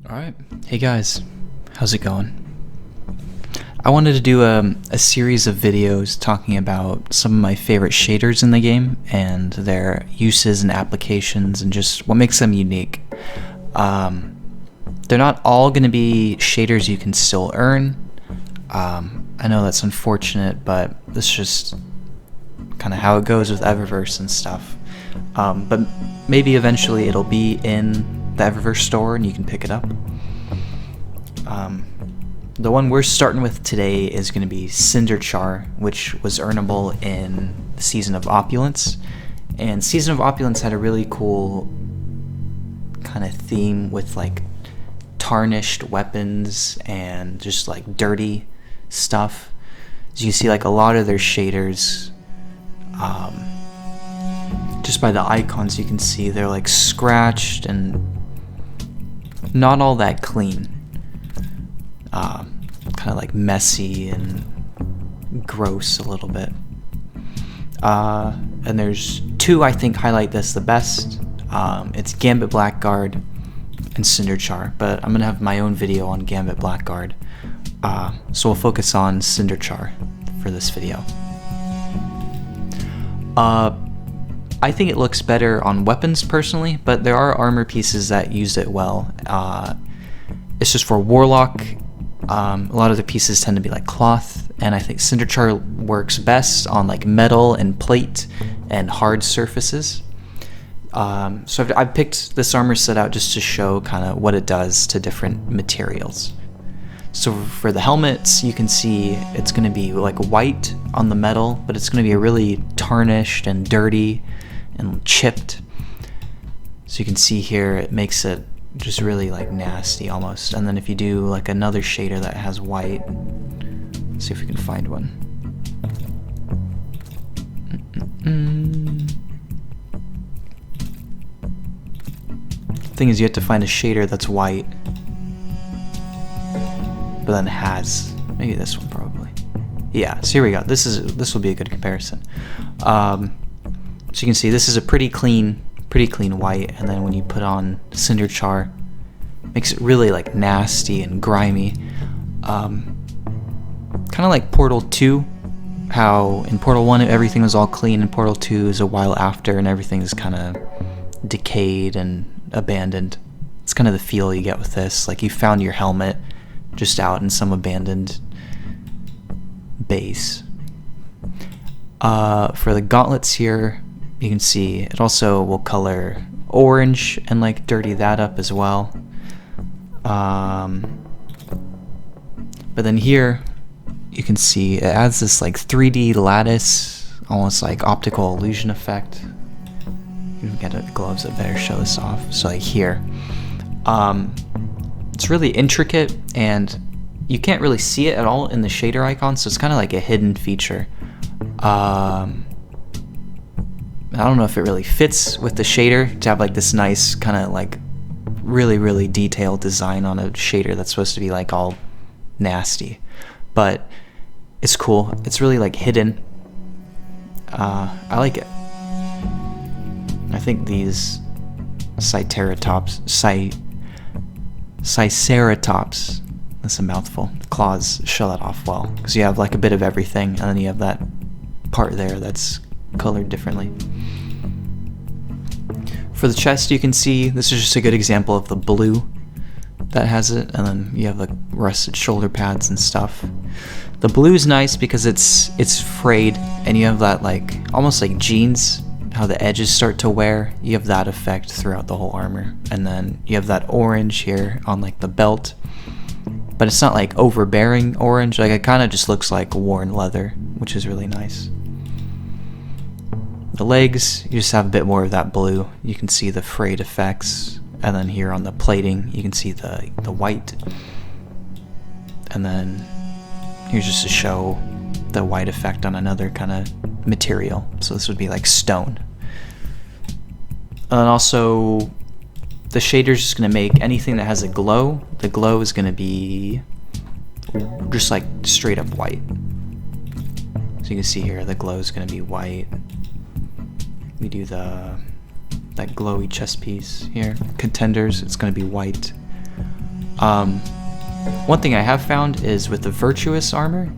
Alright, hey guys, how's it going? I wanted to do a series of videos talking about some of my favorite shaders in the game and their uses and applications and just what makes them unique. They're not all going to be shaders you can still earn. I know that's unfortunate, but that's just kind of how it goes with Eververse and stuff. But maybe eventually it'll be in the Eververse store and you can pick it up. The one we're starting with today is going to be Cinderchar, which was earnable in the Season of Opulence. And Season of Opulence had a really cool kind of theme with like tarnished weapons and just like dirty stuff. As you see, like a lot of their shaders, just by the icons you can see they're like scratched and not all that clean. Kind of like messy and gross a little bit. And there's two I think highlight this the best. It's Gambit Blackguard and Cinderchar, but I'm gonna have my own video on Gambit Blackguard. So we'll focus on Cinderchar for this video. I think it looks better on weapons personally, but there are armor pieces that use it well. It's just for Warlock. A lot of the pieces tend to be like cloth, and I think Cinderchar works best on like metal and plate and hard surfaces. So I've picked this armor set out just to show kind of what it does to different materials. So for the helmets, you can see it's going to be like white on the metal, but it's going to be really tarnished and dirty and chipped. So you can see here it makes it just really like nasty almost. And then if you do like another shader that has white, let's see if we can find one. Thing is, you have to find a shader that's white but then has maybe this one probably. Yeah, so here we go. This will be a good comparison. So you can see this is a pretty clean white, and then when you put on Cinderchar, makes it really like nasty and grimy. Kind of like Portal 2, how in Portal 1 everything was all clean, and Portal 2 is a while after and everything is kind of decayed and abandoned. It's kind of the feel you get with this, like you found your helmet just out in some abandoned base. For the gauntlets here, you can see it also will color orange and like dirty that up as well. But then here you can see it adds this like 3D lattice, almost like optical illusion effect. You can get gloves that better show this off. So like here, it's really intricate and you can't really see it at all in the shader icon, so it's kind of like a hidden feature. I don't know if it really fits with the shader to have like this nice kind of like really detailed design on a shader that's supposed to be like all nasty, but it's cool. It's really like hidden. I like it. I think these Triceratops, that's a mouthful, claws show that off well, because you have like a bit of everything, and then you have that part there that's colored differently. For the chest, you can see this is just a good example of the blue that has it, and then you have like rusted shoulder pads and stuff. The blue is nice because it's frayed, and you have that like almost like jeans, how the edges start to wear. You have that effect throughout the whole armor, and then you have that orange here on like the belt, but it's not like overbearing orange. Like it kind of just looks like worn leather, which is really nice. The legs, you just have a bit more of that blue. You can see the frayed effects, and then here on the plating you can see the white, and then here's just to show the white effect on another kind of material. So this would be like stone. And also the shader is just going to make anything that has a glow, the glow is going to be just like straight up white. So you can see here the glow is going to be white. We do that glowy chest piece here, contenders, it's going to be white. One thing I have found is with the Virtuous armor,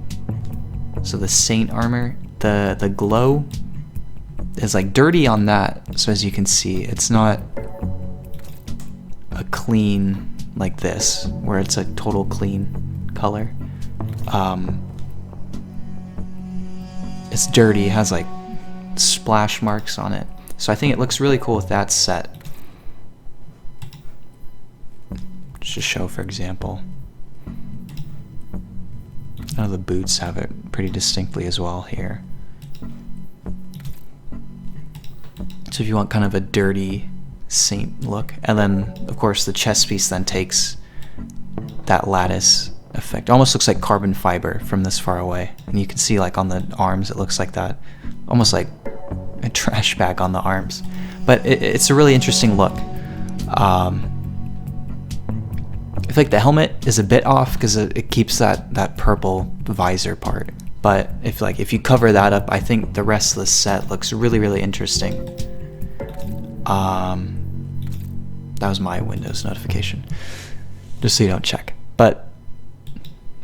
so the Saint armor, the glow is like dirty on that. So as you can see, it's not a clean like this, where it's a total clean color. It's dirty, it has like splash marks on it. So I think it looks really cool with that set. Just to show, for example. I know the boots have it pretty distinctly as well here. So if you want kind of a dirty Saint look, and then of course the chest piece then takes that lattice effect. Almost looks like carbon fiber from this far away, and you can see like on the arms it looks like that, almost like a trash bag on the arms. But it's a really interesting look. I feel like the helmet is a bit off because it keeps that purple visor part. But if you cover that up, I think the rest of the set looks really, really interesting. That was my Windows notification, just so you don't check. But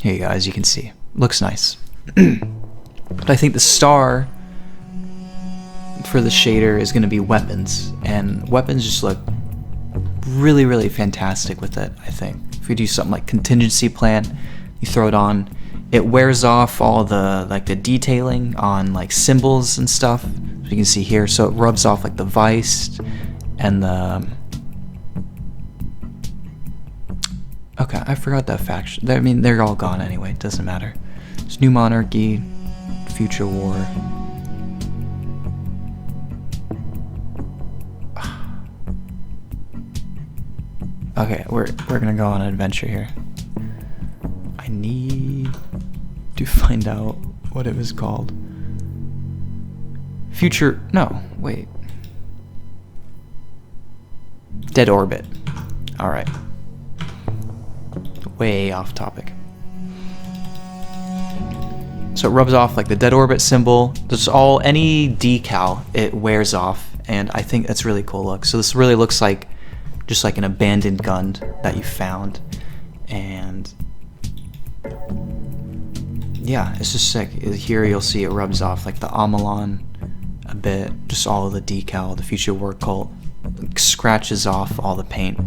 here you go, as you can see, looks nice. But I think the star for the shader is going to be weapons, and weapons just look really, really fantastic with it. I think if we do something like contingency plan, you throw it on, it wears off all the the detailing on like symbols and stuff, so you can see here. So it rubs off like the vice and the okay, I forgot that faction. I mean, they're all gone anyway, it doesn't matter. There's New Monarchy, Future War. Okay, we're gonna go on an adventure here. I need to find out what it was called. Wait. Dead Orbit. Alright. Way off topic. So it rubs off like the Dead Orbit symbol. There's any decal, it wears off, and I think that's really cool look. So this really looks like just like an abandoned gun that you found, and yeah, it's just sick. Here you'll see it rubs off like the Amalon a bit, just all of the decal, the Future War Cult, scratches off all the paint.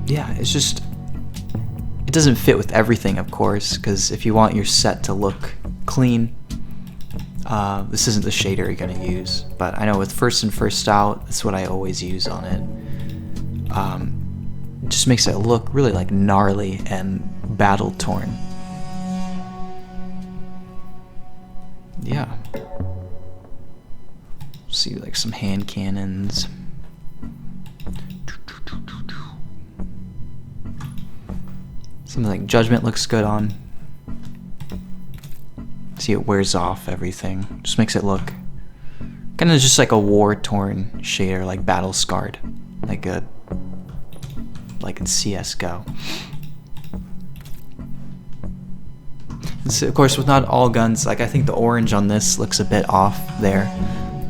Yeah, it's just, it doesn't fit with everything, of course, because if you want your set to look clean, this isn't the shader you're going to use, but I know with first in first out, that's what I always use on it. It just makes it look really like gnarly and battle torn. Yeah. See like some hand cannons. Something like Judgment looks good on. See, it wears off everything. Just makes it look kind of just like a war-torn shader, like battle scarred, like in CS:GO. So, of course, with not all guns, like I think the orange on this looks a bit off there,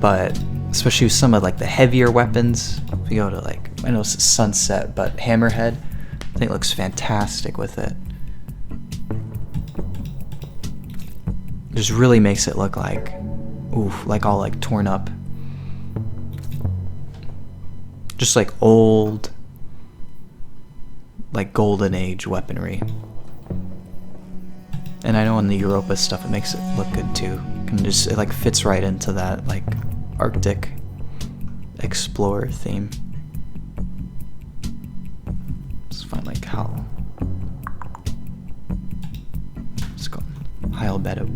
but especially with some of like the heavier weapons, if you go to like, I know it's Sunset, but Hammerhead, I think it looks fantastic with it. Just really makes it look like, oof, like all like torn up. Just like old, like golden age weaponry. And I know in the Europa stuff it makes it look good too. It like fits right into that like Arctic explorer theme. Let's find like how. Let's go Heilbedo.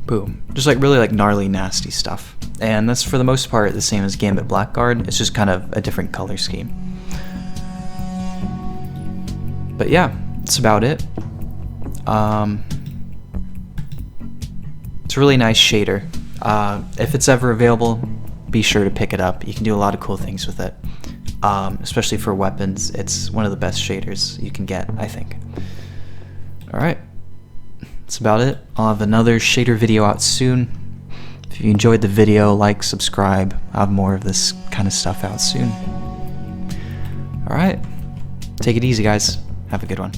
Boom. Just like really like gnarly, nasty stuff. And that's for the most part the same as Gambit Blackguard. It's just kind of a different color scheme. But yeah, that's about it. It's a really nice shader. If it's ever available, be sure to pick it up. You can do a lot of cool things with it. Especially for weapons, it's one of the best shaders you can get, I think. Alright. That's about it. I'll have another shader video out soon. If If you enjoyed the video, like, subscribe. I'll have more of this kind of stuff out soon. Alright, take it easy guys. Have a good one.